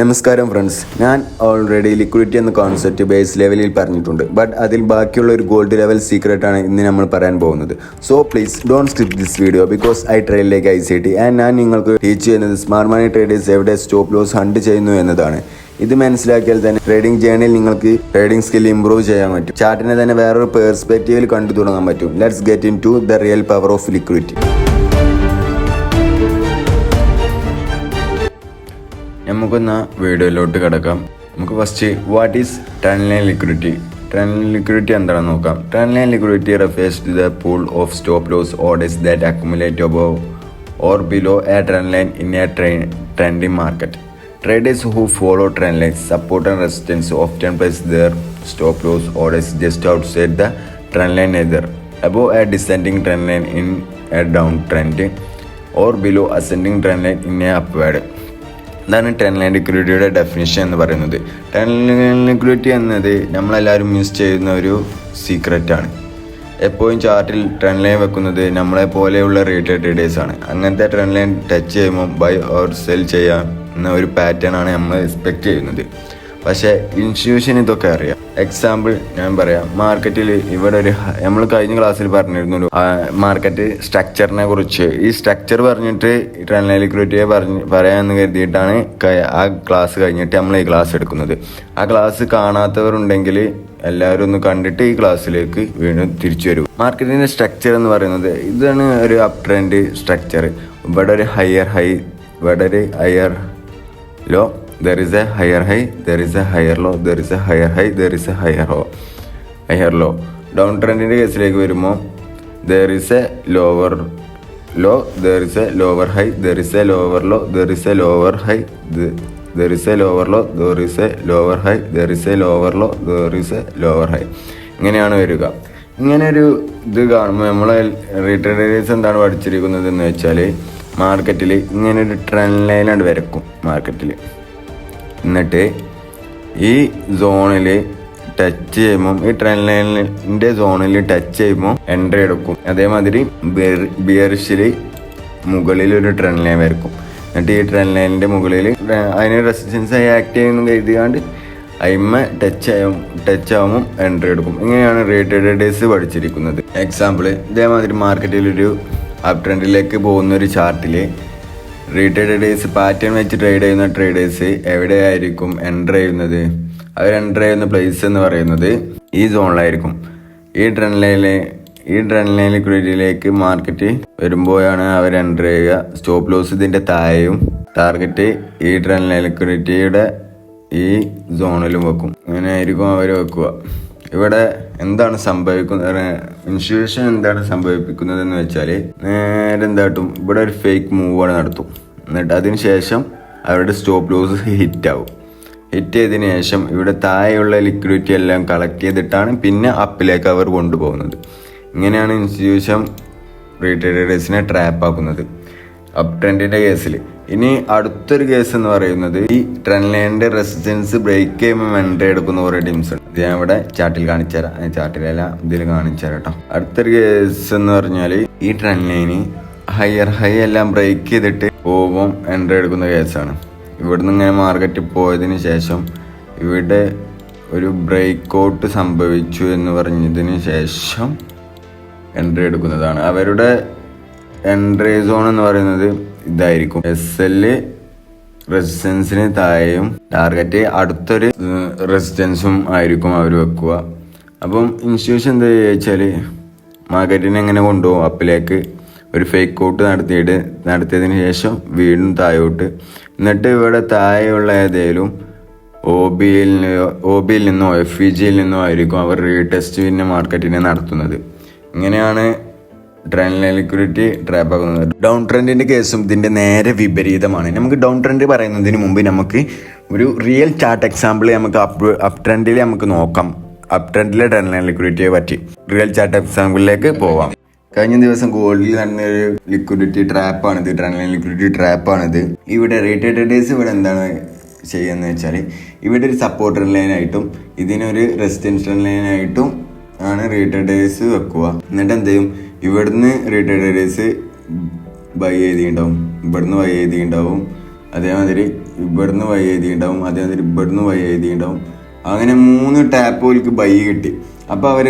നമസ്കാരം ഫ്രണ്ട്സ്, ഞാൻ already liquidity എന്ന കോൺസെപ്റ്റ് ബേസ് ലെവലിൽ പറഞ്ഞിട്ടുണ്ട്. ബട്ട് അതിൽ ബാക്കിയുള്ള ഒരു ഗോൾഡ് ലെവൽ സീക്രട്ടാണ് ഇന്ന് നമ്മൾ പറയാൻ പോകുന്നത്. So please don't skip this video because I trail like ICT and ഞാൻ നിങ്ങൾക്ക് ടീച്ച് ചെയ്യുന്നത് സ്മാർട്ട് മണി ട്രേഡേഴ്സ് എവിടെ സ്റ്റോപ്പ് ലോസ് ഹണ്ട് ചെയ്യുന്നു എന്നതാണ്. ഇത് മനസ്സിലാക്കിയാൽ തന്നെ ട്രേഡിംഗ് ജേണിയിൽ നിങ്ങൾക്ക് ട്രേഡിംഗ് സ്കിൽ ഇംപ്രൂവ് ചെയ്യാൻ പറ്റും. ചാർട്ടിനെ തന്നെ വേറൊരു പെർസ്പെക്റ്റീവിൽ കണ്ടു തുടങ്ങാൻ പറ്റും. Let's get into the real power of liquidity. നമുക്കൊന്ന് വീഡിയോയിലോട്ട് കിടക്കാം. നമുക്ക് first what is trend line liquidity. Trend line liquidity എന്താണെന്ന് നോക്കാം. Trend line liquidity refers to the pool of stop loss orders that accumulate above or below a trend line in a trending market. Traders who follow trend lines, support and resistance often place their stop loss orders just outside the trend line, either above a descending trend line in a downtrend or below ascending trend line in a upward. ഇതാണ് trend line ലിക്വിഡിറ്റിയുടെ definition എന്ന് പറയുന്നത്. Trend line liquidity എന്നത് നമ്മളെല്ലാവരും use ചെയ്യുന്ന ഒരു സീക്രറ്റാണ്. എപ്പോഴും ചാർട്ടിൽ trend line വെക്കുന്നത് നമ്മളെ പോലെയുള്ള റീറ്റെയിൽ ട്രേഡേഴ്സാണ്. അങ്ങനത്തെ ട്രെൻഡ് ലൈൻ ടച്ച് ചെയ്യുമ്പോൾ ബൈ ഓർ സെൽ ചെയ്യാവുന്ന ഒരു പാറ്റേൺ ആണ് നമ്മൾ എക്സ്പെക്റ്റ് ചെയ്യുന്നത്. പക്ഷേ ഇൻസ്റ്റിറ്റ്യൂഷൻ ഇതൊക്കെ അറിയാം. എക്സാമ്പിൾ ഞാൻ പറയാം. മാർക്കറ്റിൽ ഇവിടെ നമ്മൾ കഴിഞ്ഞ ക്ലാസ്സിൽ പറഞ്ഞിരുന്നു മാർക്കറ്റ് സ്ട്രക്ചറിനെ കുറിച്ച്. ഈ സ്ട്രക്ചർ പറഞ്ഞിട്ട് ട്രെൻഡ് ലൈൻ ലിക്വിഡിറ്റിയെ പറയാമെന്ന് കരുതിയിട്ടാണ് ആ ക്ലാസ് കഴിഞ്ഞിട്ട് നമ്മൾ ഈ ക്ലാസ് എടുക്കുന്നത്. ആ ക്ലാസ് കാണാത്തവരുണ്ടെങ്കിൽ എല്ലാവരും ഒന്ന് കണ്ടിട്ട് ഈ ക്ലാസ്സിലേക്ക് വീണ്ടും തിരിച്ചു വരും. മാർക്കറ്റിൻ്റെ സ്ട്രക്ചർ എന്ന് പറയുന്നത് ഇതാണ് ഒരു അപ് ട്രെൻഡ് സ്ട്രക്ചർ. ഇവിടെ ഒരു ഹയർ ഹൈ, ഇവിടെ ഒരു higher low, there is a higher high, there is a higher low, there is a higher high, there is a higher low. Down ട്രെൻഡിൻ്റെ കേസിലേക്ക് വരുമ്പോൾ there is a lower low, there is a lower high, there is a lower low, there is a lower high, there is a lower low, there is a lower high, there is a lower low, there is a lower high. ഇങ്ങനെയാണ് വരിക. ഇങ്ങനെ ഒരു ഇത് കാണുമ്പോൾ നമ്മൾ റീട്രേഡേഴ്സ് എന്താണ് പഠിച്ചിരിക്കുന്നത് എന്ന് വെച്ചാൽ മാർക്കറ്റിൽ ഇങ്ങനെ ഒരു ട്രെൻഡ് ലൈനാണ് വരക്കും മാർക്കറ്റിൽ. എന്നിട്ട് ഈ സോണിൽ ടച്ച് ചെയ്യുമ്പോൾ ഈ ട്രെൻഡ് ലൈനിൻ്റെ സോണിൽ ടച്ച് ചെയ്യുമ്പോൾ എൻട്രി എടുക്കും. അതേമാതിരി ബിയറിഷിൽ മുകളിൽ ഒരു ട്രെൻഡ് ലൈൻ വരക്കും. എന്നിട്ട് ഈ ട്രെൻഡ് ലൈനിൻ്റെ മുകളിൽ അതിന് റെസിസ്റ്റൻസ് ആയി ആക്ട് ചെയ്യുന്നു കരുതിയാണ്ട് അതിന്മ ടച്ച് ആകുമ്പോൾ എൻട്രി എടുക്കും. ഇങ്ങനെയാണ് റീട്രേഡേഴ്സ് പഠിച്ചിരിക്കുന്നത്. എക്സാമ്പിൾ, ഇതേമാതിരി മാർക്കറ്റിലൊരു അപ് ട്രെൻഡിലേക്ക് പോകുന്ന ഒരു ചാർട്ടിൽ റീട്രേഡേഴ്സ് പാറ്റേൺ വെച്ച് ട്രേഡ് ചെയ്യുന്ന ട്രേഡേഴ്സ് എവിടെയായിരിക്കും എൻ്റർ ചെയ്യുന്നത്? അവർ എൻ്റർ ചെയ്യുന്ന പ്ലേസ് എന്ന് പറയുന്നത് ഈ സോണിലായിരിക്കും. ഈ ട്രെൻഡ് ലൈൻ ലിക്വിഡിറ്റിയിലേക്ക് മാർക്കറ്റ് വരുമ്പോഴാണ് അവർ എൻ്റർ ചെയ്യുക. സ്റ്റോപ്പ് ലോസ് ഇതിൻ്റെ താഴെയും ടാർഗറ്റ് ഈ ട്രെൻഡ് ലൈൻ ലിക്വിഡിറ്റിയുടെ ഈ സോണിലും വെക്കും. അങ്ങനെ ആയിരിക്കും അവർ വെക്കുക. ഇവിടെ എന്താണ് സംഭവിക്കുന്നത്, ഇൻസ്റ്റിറ്റ്യൂഷൻ എന്താണ് സംഭവിപ്പിക്കുന്നതെന്ന് വെച്ചാൽ നേരെ എന്തായിട്ടും ഇവിടെ ഒരു ഫേക്ക് മൂവാണ് നടത്തും. എന്നിട്ട് അതിന് ശേഷം അവരുടെ സ്റ്റോപ്പ് ലോസ് ഹിറ്റ് ചെയ്തതിന് ശേഷം ഇവിടെ താഴെയുള്ള ലിക്വിഡിറ്റി എല്ലാം കളക്ട് ചെയ്തിട്ടാണ് പിന്നെ അപ്പിലേക്ക് അവർ കൊണ്ടുപോകുന്നത്. ഇങ്ങനെയാണ് ഇൻസ്റ്റിറ്റ്യൂഷൻ റീട്രേഡേഴ്സിനെ ട്രാപ്പ് ആക്കുന്നത് അപ് ട്രെൻഡിൻ്റെ കേസിൽ. ഇനി അടുത്തൊരു കേസ് എന്ന് പറയുന്നത് ഈ ട്രെൻഡ് ലൈനിൻ്റെ റെസിസ്റ്റൻസ് ബ്രേക്ക് ചെയ്യുമ്പോൾ എൻട്രി എടുക്കുന്ന കുറേ ടീംസ് ഉണ്ട്. ഇത് ഞാൻ ഇവിടെ ചാർട്ടിൽ കാണിച്ചു തരാം. ചാർട്ടിലല്ല, ഇതിൽ കാണിച്ചു തരാം കേട്ടോ. അടുത്തൊരു കേസ് എന്ന് പറഞ്ഞാൽ ഈ ട്രെൻഡ് ലൈന് ഹയർ ഹൈ എല്ലാം ബ്രേക്ക് ചെയ്തിട്ട് പോകുമ്പോൾ എൻട്രി എടുക്കുന്ന കേസാണ്. ഇവിടുന്ന് ഇങ്ങനെ മാർക്കറ്റ് പോയതിന് ശേഷം ഇവിടെ ഒരു ബ്രേക്ക് ഔട്ട് സംഭവിച്ചു എന്ന് പറഞ്ഞതിന് ശേഷം എൻട്രി എടുക്കുന്നതാണ്. അവരുടെ എൻട്രി സോൺ എന്ന് പറയുന്നത് ഇതായിരിക്കും. SL റെസിസ്റ്റൻസിന് താഴെയും ടാർഗറ്റ് അടുത്തൊരു റെസിസ്റ്റൻസും ആയിരിക്കും അവർ വെക്കുക. അപ്പം ഇൻസ്റ്റിറ്റ്യൂഷൻ എന്താ ചോദിച്ചാൽ മാർക്കറ്റിനെ എങ്ങനെ കൊണ്ടുപോകും അപ്പിലേക്ക് ഒരു ഫേക്ക് ഔട്ട് നടത്തിയതിന് ശേഷം വീണ്ടും താഴോട്ട്. എന്നിട്ട് ഇവിടെ താഴെയുള്ള ഏതെങ്കിലും OB യിൽ നിന്നോ FEG യിൽ നിന്നോ ആയിരിക്കും അവർ റീടെസ്റ്റ് പിന്നെ മാർക്കറ്റിനെ നടത്തുന്നത്. ഇങ്ങനെയാണ് ട്രെൻഡ് ലൈൻ ലിക്വിഡിറ്റി ട്രാപ്പ് ആകുന്നത്. ഡൗൺ ട്രെൻഡിൻ്റെ കേസും ഇതിൻ്റെ നേരെ വിപരീതമാണ്. നമുക്ക് ഡൗൺ ട്രെൻഡ് പറയുന്നതിന് മുമ്പ് നമുക്ക് ഒരു റിയൽ ചാർട്ട് എക്സാമ്പിൾ നമുക്ക് അപ് ട്രെൻഡിൽ നമുക്ക് നോക്കാം. അപ് ട്രെൻഡിലെ ട്രെൻഡ് ലൈൻ ലിക്വിഡിറ്റിയെ പറ്റി റിയൽ ചാർട്ട് എക്സാമ്പിളിലേക്ക് പോവാം. കഴിഞ്ഞ ദിവസം ഗോൾഡിൽ നടന്നൊരു ലിക്വിഡിറ്റി ട്രാപ്പാണിത്, ട്രെൻഡ് ലൈൻ ലിക്വിഡിറ്റി ട്രാപ്പാണിത്. ഇവിടെ റീട്രേഡേഴ്സ് ഇവിടെ എന്താണ് ചെയ്യുന്നത് വെച്ചാൽ ഇവിടെ ഒരു സപ്പോർട്ടർ ലൈനായിട്ടും ഇതിനൊരു റെസിസ്റ്റൻസ് ട്രെൻഡ് ലൈനായിട്ടും ആണ് റീട്രേഡേഴ്സ് വെക്കുക. എന്നിട്ട് എന്ത് ചെയ്യും, ഇവിടുന്ന് റീട്രേഡേഴ്സ് ബൈ ചെയ്തിട്ടുണ്ടാവും, ഇവിടുന്ന് ബൈ ചെയ്തിട്ടുണ്ടാവും. അതേമാതിരി ഇവിടുന്ന് ബൈ ചെയ്തിട്ടുണ്ടാവും, അതേമാതിരി ഇവിടുന്ന് ബൈ ചെയ്തിട്ടുണ്ടാവും. അങ്ങനെ 3 ടാപ്പുകൾക്ക് ബൈ കിട്ടി. അപ്പോൾ അവർ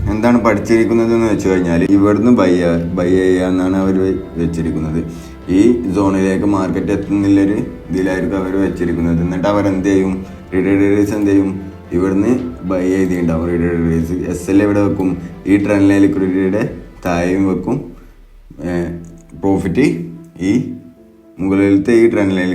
എന്താണ് പഠിച്ചിരിക്കുന്നത് എന്ന് വെച്ച് കഴിഞ്ഞാൽ ഇവിടുന്ന് ബൈ ചെയ്യാന്നാണ് അവർ വെച്ചിരിക്കുന്നത്. ഈ സോണിലേക്ക് മാർക്കറ്റ് എത്തുന്നില്ലൊരു ഇതിലായിരിക്കും അവർ വെച്ചിരിക്കുന്നത്. എന്നിട്ട് അവർ എന്ത് ചെയ്യും, റീഡേഴ്സ് എന്ത് ചെയ്യും, ഇവിടുന്ന് ബൈ ചെയ്തിട്ടുണ്ടാവും. റീഡേഴ്സ് SL എവിടെ വെക്കും, ഈ ട്രെൻഡ് ലൈൻ ലിക്വിഡിറ്റിയുടെ താഴെയും വെക്കും. പ്രോഫിറ്റ് ഈ മുകളിലത്തെ ഈ trend line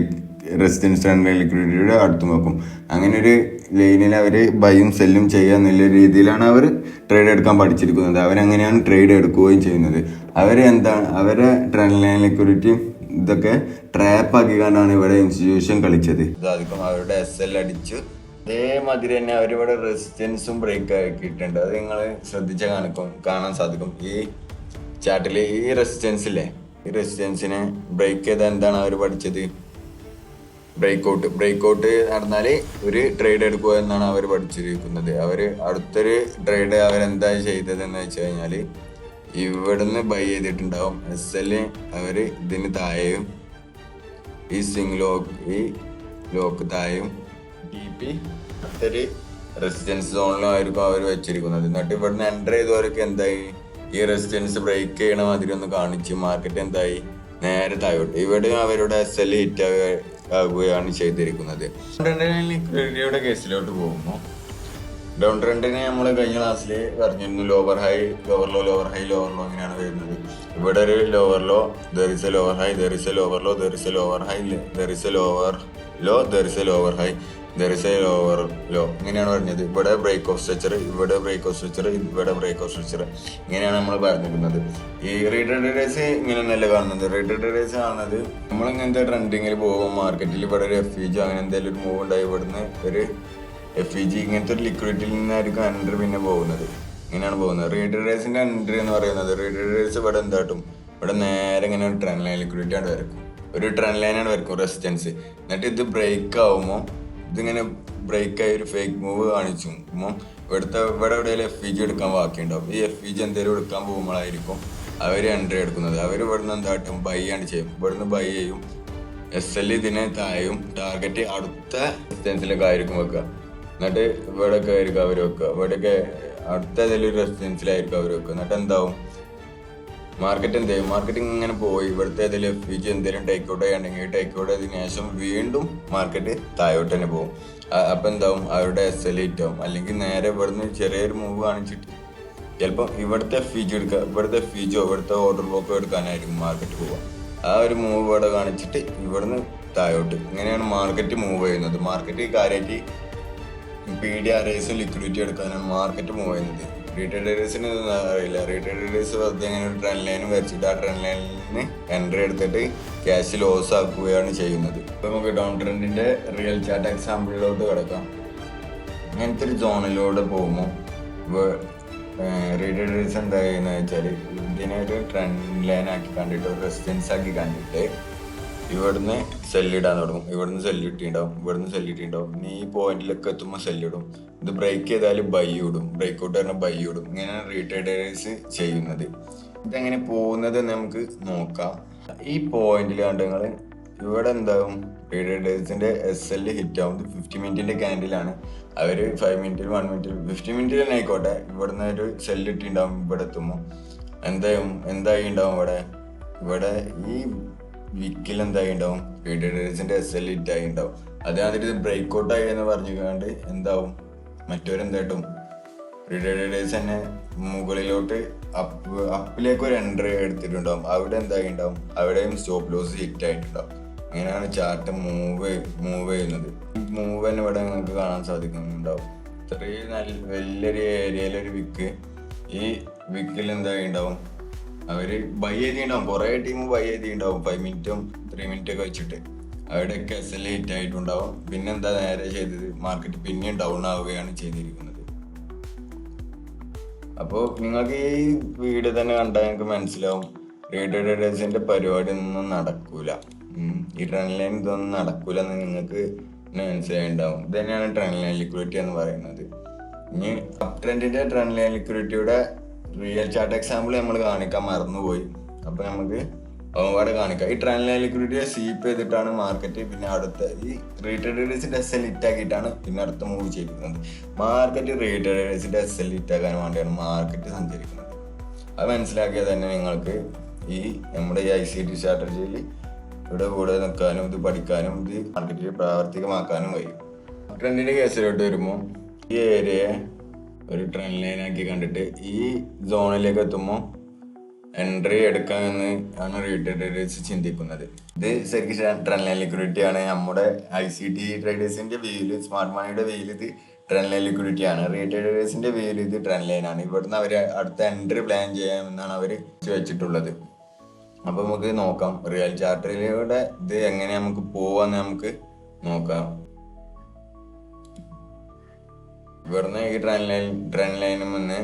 resistance trend line ലിക്വിഡിറ്റിയുടെ അടുത്തും വെക്കും. അങ്ങനെ ഒരു ലൈനിൽ അവർ ബൈയും സെല്ലും ചെയ്യുക എന്നുള്ള രീതിയിലാണ് അവർ ട്രേഡ് എടുക്കാൻ പഠിച്ചിരിക്കുന്നത്. അവരങ്ങനെയാണ് ട്രേഡ് എടുക്കുകയും ചെയ്യുന്നത്. അവരെ ട്രെൻഡ് ലൈൻ ലിക്വിഡിറ്റി ഇതൊക്കെ ട്രാപ്പ് ആക്കിക്കൊണ്ടാണ് ഇവിടെ ഇൻസ്റ്റിറ്റ്യൂഷൻ കളിച്ചത്. ഇതായിരിക്കും അവരുടെ SL അടിച്ച് അതേമാതിരി തന്നെ അവരിവിടെ റെസിസ്റ്റൻസും ബ്രേക്ക് ആക്കിയിട്ടുണ്ട്. അത് നിങ്ങൾ ശ്രദ്ധിച്ചാൽ കാണാൻ സാധിക്കും. ഈ ചാർട്ടിൽ ഈ റെസിസ്റ്റൻസില്ലേ, ഈ റെസിസ്റ്റൻസിനെ ബ്രേക്ക് ചെയ്താൽ എന്താണ് അവർ പഠിച്ചത്, ബ്രേക്ക്ഔട്ട് നടന്നാൽ ഒരു ട്രേഡ് എടുക്കുക എന്നാണ് അവർ പഠിച്ചിരിക്കുന്നത്. അവർ അടുത്തൊരു ട്രേഡ് അവരെന്താ ചെയ്തതെന്ന് വെച്ച് കഴിഞ്ഞാൽ ഇവിടുന്ന് ബൈ ചെയ്തിട്ടുണ്ടാവും. SL അവർ ഇതിന് താഴെയും ഈ ലോക്ക് താഴെയും TP അടുത്തൊരു റെസിസ്റ്റൻസ് സോണിലും ആയിരിക്കും അവർ വെച്ചിരിക്കുന്നത്. എന്നിട്ട് ഇവിടുന്ന് എൻ്റർ ചെയ്തവർക്ക് എന്തായി, ഈ റെസിസ്റ്റൻസ് ബ്രേക്ക് ചെയ്യണ മാതിരി ഒന്ന് കാണിച്ച് മാർക്കറ്റ് എന്തായി നേരെ താഴോട്ട്. ഇവിടെ അവരുടെ SL ഹിറ്റ് ആകുകയാണ് ചെയ്തിരിക്കുന്നത്. ലിക്വിഡിറ്റിയുടെ കേസിലോട്ട് പോകുമ്പോൾ ഡൗൺ ട്രെൻഡിനെ നമ്മൾ കഴിഞ്ഞ ക്ലാസ്സിൽ പറഞ്ഞിരുന്നു. Lower high lower low, lower high lower low അങ്ങനെയാണ് വരുന്നത്. ഇവിടെ ഒരു lower low, there is a lower high, there is a lower low, there is a lower high, there is a lower low, there is a lower high, there is a lower low ഇങ്ങനെയാണ് പറഞ്ഞത്. ഇവിടെ break of structure, ഇവിടെ break of structure, ഇവിടെ break of structure ഇങ്ങനെയാണ് നമ്മൾ പറഞ്ഞിരിക്കുന്നത്. ഈ റീട്രേഡേഴ്സ് ഇങ്ങനെ നല്ല കാണുന്നത്. റീട്രേഡേഴ്സ് കാണുന്നത് നമ്മൾ ഇങ്ങനത്തെ ട്രെൻഡിങ്ങിൽ പോകുമ്പോൾ മാർക്കറ്റിൽ ഇവിടെ ഒരു FEG അങ്ങനെ എന്തെങ്കിലും ഒരു മൂവ് ഉണ്ടായി ഇവിടുന്ന് ഒരു FEG ഇങ്ങനത്തെ ഒരു ലിക്വിഡിറ്റിയിൽ നിന്നായിരിക്കും എൻട്രി പിന്നെ പോകുന്നത്. ഇങ്ങനെയാണ് പോകുന്നത്. റീട്രേഡേഴ്സിന്റെ എൻട്രി എന്ന് പറയുന്നത്, റീട്രേഡേഴ്സ് ഇവിടെ എന്താട്ടും, ഇവിടെ നേരെ ഇങ്ങനെ ഒരു ട്രെൻഡ് ലൈൻ ലിക്വിഡിറ്റി ആണ് വരക്കും, ഒരു ട്രെൻഡ് ലൈനാണ് വരക്കും റെസിസ്റ്റൻസ്. എന്നിട്ട് ഇത് ബ്രേക്ക് ആവുമ്പോൾ ഇതിങ്ങനെ ബ്രേക്കായി ഒരു ഫേക്ക് മൂവ് കാണിച്ചു ഇവിടെ എവിടെയെങ്കിലും FEG എടുക്കാൻ ബാക്കിയുണ്ടാവും. ഈ FEG എന്തെങ്കിലും എടുക്കാൻ പോകുമ്പോഴായിരിക്കും അവർ എൻട്രി എടുക്കുന്നത്. അവർ ഇവിടുന്ന് എന്താട്ടും ബൈ ആണ് ചെയ്യും. ഇവിടുന്ന് ബൈ ചെയ്യും. SL ഇതിനെ താഴെയും ടാർഗറ്റ് അടുത്ത റെസിസ്റ്റൻസിലൊക്കെ ആയിരിക്കും വെക്കുക. എന്നിട്ട് ഇവിടെയൊക്കെ ആയിരിക്കും അവർ വെക്കുക. ഇവിടെയൊക്കെ അടുത്ത ഏതെങ്കിലും റെസിസ്റ്റൻസിലായിരിക്കും അവർ വെക്കുക. എന്നിട്ട് എന്താവും, മാർക്കറ്റ് എന്ത് ചെയ്യും, മാർക്കറ്റ് ഇങ്ങനെ പോയി ഇവിടുത്തെ ഏതെങ്കിലും FEG എന്തെങ്കിലും ടേക്ക് ഔട്ട് ചെയ്യുകയാണെങ്കിൽ ടേക്ക് ഔട്ട് ചെയ്തതിനു ശേഷം വീണ്ടും മാർക്കറ്റ് താഴോട്ട് തന്നെ പോകും. അപ്പം എന്താവും, അവരുടെ SL ഹിറ്റ് ആവും. അല്ലെങ്കിൽ നേരെ ഇവിടുന്ന് ചെറിയൊരു മൂവ് കാണിച്ചിട്ട് ചിലപ്പോൾ ഇവിടുത്തെ FEG എടുക്കുക, ഇവിടുത്തെ FEG ഇവിടുത്തെ ഓർഡർ ബ്ലോക്കോ എടുക്കാനായിരിക്കും മാർക്കറ്റ് പോവുക. ആ ഒരു മൂവ് ഇവിടെ കാണിച്ചിട്ട് ഇവിടുന്ന് താഴോട്ട് ഇങ്ങനെയാണ് മാർക്കറ്റ് മൂവ് ചെയ്യുന്നത്. മാർക്കറ്റ് കാര്യമായിട്ട് PDRAസും ലിക്വിഡിറ്റി എടുക്കാനാണ് മാർക്കറ്റ് മൂവ് ചെയ്യുന്നത്. റീട്രേഡേഴ്സിന് അറിയില്ല. റീട്രേഡേഴ്സ് വെറുതെ അങ്ങനെ ഒരു ട്രെൻഡ് ലൈൻ വരച്ചിട്ട് ആ ട്രെൻഡ് ലൈനിന് എൻട്രി എടുത്തിട്ട് ക്യാഷ് ലോസ് ആക്കുകയാണ് ചെയ്യുന്നത്. ഇപ്പം നമുക്ക് ഡൗൺ ട്രെൻഡിന്റെ റിയൽ ചാർട്ട് എക്സാമ്പിളിലോട്ട് കിടക്കാം. ഇങ്ങനത്തെ ഒരു സോണിലൂടെ പോകുമ്പോൾ റീട്രേഡേഴ്സ് എന്താ ചെയ്യുന്നത് വെച്ചാൽ ഇതിനെ ഒരു ട്രെൻഡ് ലൈൻ ആക്കി കണ്ടിട്ട് ഒരു റെസിസ്റ്റൻസ് ആക്കി കണ്ടിട്ട് ഇവിടുന്ന് സെല്ലിടാൻ തുടങ്ങും. ഇവിടുന്ന് സെല്ലിട്ടുണ്ടാവും, ഇവിടുന്ന് സെല്ലിട്ടുണ്ടാവും. ഇനി ഈ പോയിന്റിലൊക്കെ എത്തുമ്പോൾ സെല്ലിടും. ഇത് ബ്രേക്ക് ചെയ്താൽ ബൈ ഇടും, ബ്രേക്ക് ഔട്ട് പറഞ്ഞാൽ ബൈ ഇടും. ഇങ്ങനെയാണ് റീട്രേഡേഴ്സ് ചെയ്യുന്നത്. ഇതെങ്ങനെ പോകുന്നത് നമുക്ക് നോക്കാം. ഈ പോയിന്റിൽ കണ്ടെങ്കിൽ ഇവിടെ എന്താകും, റീട്രേഡേഴ്സിന്റെ SL ഹിറ്റ് ആവും. 50 മിനിറ്റിന്റെ ക്യാൻഡിലാണ്. അവർ 5 മിനിറ്റിൽ 1 മിനിറ്റിൽ 50 മിനിറ്റിൽ തന്നെ ആയിക്കോട്ടെ ഇവിടുന്ന് ഒരു സെല്ലിട്ടുണ്ടാവും. ഇവിടെ എത്തുമ്പോൾ എന്തായി ഉണ്ടാവും, ഇവിടെ ഈ വിക്കിൽ എന്തായി ഉണ്ടാവും, റീട്രേഡേഴ്സിന്റെ SL ഹിറ്റ് ആയി ഉണ്ടാവും. അതേമാതിരി ഇത് ബ്രേക്ക് ഔട്ട് ആയി എന്ന് പറഞ്ഞുകൊണ്ട് എന്താവും, മറ്റവരെന്തായിട്ടും റീട്രേഡേഴ്സ് തന്നെ മുകളിലോട്ട് അപ്പിലേക്ക് ഒരു എൻട്രി എടുത്തിട്ടുണ്ടാവും. അവിടെ എന്തായി ഉണ്ടാവും, അവിടെയും സ്റ്റോപ്പ് ലോസ് ഹിറ്റ് ആയിട്ടുണ്ടാവും. അങ്ങനെയാണ് ചാർട്ട് മൂവ് ചെയ്യുന്നത്. മൂവ് തന്നെ ഇവിടെ നിങ്ങൾക്ക് കാണാൻ സാധിക്കുന്നുണ്ടാവും. ഇത്രയും വലിയൊരു ഏരിയയിലൊരു വിക്ക്, ഈ വിക്കിൽ എന്തായി ഉണ്ടാവും, അവര് ബൈ ചെയ്തിട്ടുണ്ടാവും. കുറെ ടീം ബൈ ചെയ്തിട്ടുണ്ടാവും 5 മിനിറ്റും 3 മിനിറ്റും ഒക്കെ വെച്ചിട്ട്. അവിടെയൊക്കെ SL ഹിറ്റ് ആയിട്ടുണ്ടാവും. പിന്നെന്താ നേരെ ചെയ്തത്, മാർക്കറ്റ് പിന്നെയും ഡൗൺ ആവുകയാണ് ചെയ്തിരിക്കുന്നത്. അപ്പോൾ നിങ്ങൾക്ക് ഈ വീഡിയോ തന്നെ കണ്ടാൽ നിങ്ങൾക്ക് മനസ്സിലാവും റീട്രേഡേഴ്സിന്റെ പരിപാടി ഒന്നും നടക്കൂല. ഈ ട്രെൻഡ് ലൈൻ ഇതൊന്നും നടക്കൂല എന്ന് നിങ്ങൾക്ക് മനസ്സിലായിട്ടുണ്ടാവും. ഇത് തന്നെയാണ് ട്രെൻഡ് ലൈൻ ലിക്വിഡിറ്റി എന്ന് പറയുന്നത്. ഇനി അപ് ട്രെൻഡിന്റെ ട്രെൻഡ് ലൈൻ ലിക്വിഡിറ്റിയുടെ റിയൽ ചാർട്ട് എക്സാമ്പിൾ നമ്മൾ കാണിക്കാൻ മറന്നുപോയി. അപ്പോൾ നമുക്ക് അവിടെ കാണിക്കാം. ഈ ട്രെൻഡ് ലൈൻ ലിക്വിഡിറ്റിയെ സ്വീപ്പ് ചെയ്തിട്ടാണ് മാർക്കറ്റ് പിന്നെ അടുത്ത ഈ റീട്രേഡേഴ്സിന്റെ എസ് എൽ ഹിറ്റാക്കിയിട്ടാണ് പിന്നെ അടുത്ത മൂവ് ചെയ്യിപ്പിക്കുന്നത്. മാർക്കറ്റ് റീട്രേഡേഴ്സിന്റെ എസ് എൽ ഹിറ്റാക്കാൻ വേണ്ടിയാണ് മാർക്കറ്റ് സഞ്ചരിക്കുന്നത്. അത് മനസ്സിലാക്കിയാൽ തന്നെ നിങ്ങൾക്ക് ഈ നമ്മുടെ ഈ ICT സ്ട്രാറ്റജിയിൽ ഇവിടെ കൂടെ നിൽക്കാനും ഇത് പഠിക്കാനും ഇത് മാർക്കറ്റിൽ പ്രാവർത്തികമാക്കാനും കഴിയും. ട്രെൻഡിന്റെ കേസിലോട്ട് വരുമ്പോൾ ഈ ഏരിയയെ ഒരു ട്രെൻഡ് ലൈനാക്കി കണ്ടിട്ട് ഈ സോണിലേക്ക് എത്തുമ്പോൾ എൻട്രി എടുക്കാമെന്ന് ആണ് റീട്രേഡേഴ്സ് ചിന്തിക്കുന്നത്. ഇത് ശരിക്കും ട്രെൻഡ് ലൈൻ ലിക്വിഡിറ്റി ആണ്. നമ്മുടെ ICT ട്രേഡേഴ്സിന്റെ വ്യൂവില്, സ്മാർട്ട് മണിയുടെ വ്യൂവിൽ ഇത് ട്രെൻഡ് ലൈൻ ലിക്വിഡിറ്റി ആണ്. റീട്രേഡേഴ്സിന്റെ വ്യൂവിൽ ഇത് ട്രെൻഡ് ലൈൻ ആണ്. ഇവിടുന്ന് അവർ അടുത്ത എൻട്രി പ്ലാൻ ചെയ്യാമെന്നാണ് അവർ വെച്ചിട്ടുള്ളത്. അപ്പൊ നമുക്ക് നോക്കാം റിയൽ ചാർട്ടിലൂടെ ഇത് എങ്ങനെ നമുക്ക് പോവാന്ന് നമുക്ക് നോക്കാം. ഇവിടുന്ന് ഈ ട്രെൻഡ് ലൈനിൽ നിന്ന്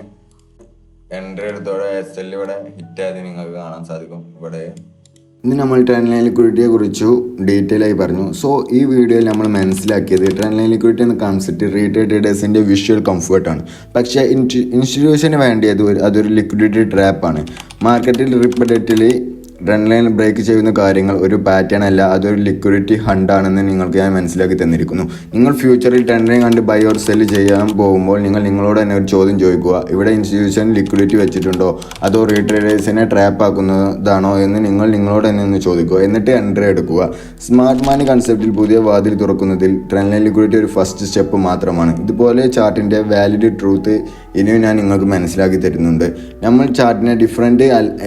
എൻട്രി എടുത്തോടെ SL ഇവിടെ ഹിറ്റായത് നിങ്ങൾക്ക് കാണാൻ സാധിക്കും. ഇവിടെ ഇന്ന് നമ്മൾ ട്രെൻഡ് ലൈൻ ലിക്വിഡിറ്റിയെ കുറിച്ച് ഡീറ്റെയിൽ ആയി പറഞ്ഞു. സോ ഈ വീഡിയോയിൽ നമ്മൾ മനസ്സിലാക്കിയത് ട്രെൻഡ് ലൈൻ ലിക്വിഡിറ്റി എന്ന കൺസെപ്റ്റ് റീറ്റെയിൽ ട്രേഡേഴ്സിൻ്റെ വിഷ്വൽ കംഫർട്ടാണ്. പക്ഷേ ഇൻസ്റ്റിറ്റ്യൂഷന് വേണ്ടി അതൊരു ലിക്വിഡിറ്റി ട്രാപ്പാണ്. മാർക്കറ്റിൽ റിപ്പീറ്റഡ്ലി ട്രെൻഡ് ലൈൻ ബ്രേക്ക് ചെയ്യുന്ന കാര്യങ്ങൾ ഒരു പാറ്റേൺ അല്ല, അതൊരു ലിക്വിഡിറ്റി ഹണ്ടാണെന്ന് നിങ്ങൾക്ക് ഞാൻ മനസ്സിലാക്കി തന്നിരിക്കുന്നു. നിങ്ങൾ ഫ്യൂച്ചറിൽ ട്രെൻഡ് ലൈൻ കണ്ട് ബൈ ഓർ സെല് ചെയ്യാൻ പോകുമ്പോൾ നിങ്ങളോട് തന്നെ ഒരു ചോദ്യം ചോദിക്കുക. ഇവിടെ ഇൻസ്റ്റിറ്റ്യൂഷൻ ലിക്വിഡിറ്റി വെച്ചിട്ടുണ്ടോ അതോ റീട്രേഡേഴ്സിനെ ട്രാപ്പ് ആക്കുന്നതാണോ എന്ന് നിങ്ങളോട് തന്നെ ഒന്ന് ചോദിക്കുക. എന്നിട്ട് എൻട്രി എടുക്കുക. സ്മാർട്ട് മണി കൺസെപ്റ്റിൽ പുതിയ വാതിൽ തുറക്കുന്നതിൽ ട്രെൻഡ് ലൈൻ ലിക്വിഡിറ്റി ഒരു ഫസ്റ്റ് സ്റ്റെപ്പ് മാത്രമാണ്. ഇതുപോലെ ചാർട്ടിൻ്റെ വാലിഡ് ട്രൂത്ത് ഇനിയും ഞാൻ നിങ്ങൾക്ക് മനസ്സിലാക്കി തരുന്നുണ്ട്. നമ്മൾ ചാർട്ടിനെ ഡിഫറെൻറ്റ്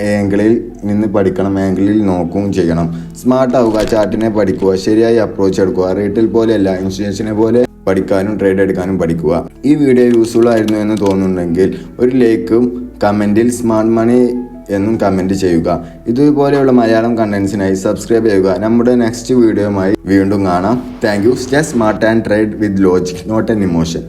ആംഗിളിൽ നിന്ന് പഠിക്കണം, ആംഗിളിൽ നോക്കുകയും ചെയ്യണം. സ്മാർട്ട് ആവുക, ചാർട്ടിനെ പഠിക്കുക, ശരിയായി അപ്രോച്ച് എടുക്കുക. റീറ്റെയിൽ പോലെയല്ല, ഇൻസ്റ്റിറ്റ്യൂഷനെ പോലെ പഠിക്കാനും ട്രേഡ് എടുക്കാനും പഠിക്കുക. ഈ വീഡിയോ യൂസ്ഫുൾ ആയിരുന്നു എന്ന് തോന്നുന്നുണ്ടെങ്കിൽ ഒരു ലൈക്കും കമൻറ്റിൽ സ്മാർട്ട് മണി എന്നും കമൻറ്റ് ചെയ്യുക. ഇതുപോലെയുള്ള മലയാളം കണ്ടന്റ്സിനായി സബ്സ്ക്രൈബ് ചെയ്യുക. നമ്മുടെ നെക്സ്റ്റ് വീഡിയോയുമായി വീണ്ടും കാണാം. Thank you. Stay smart and trade with logic, not an emotion.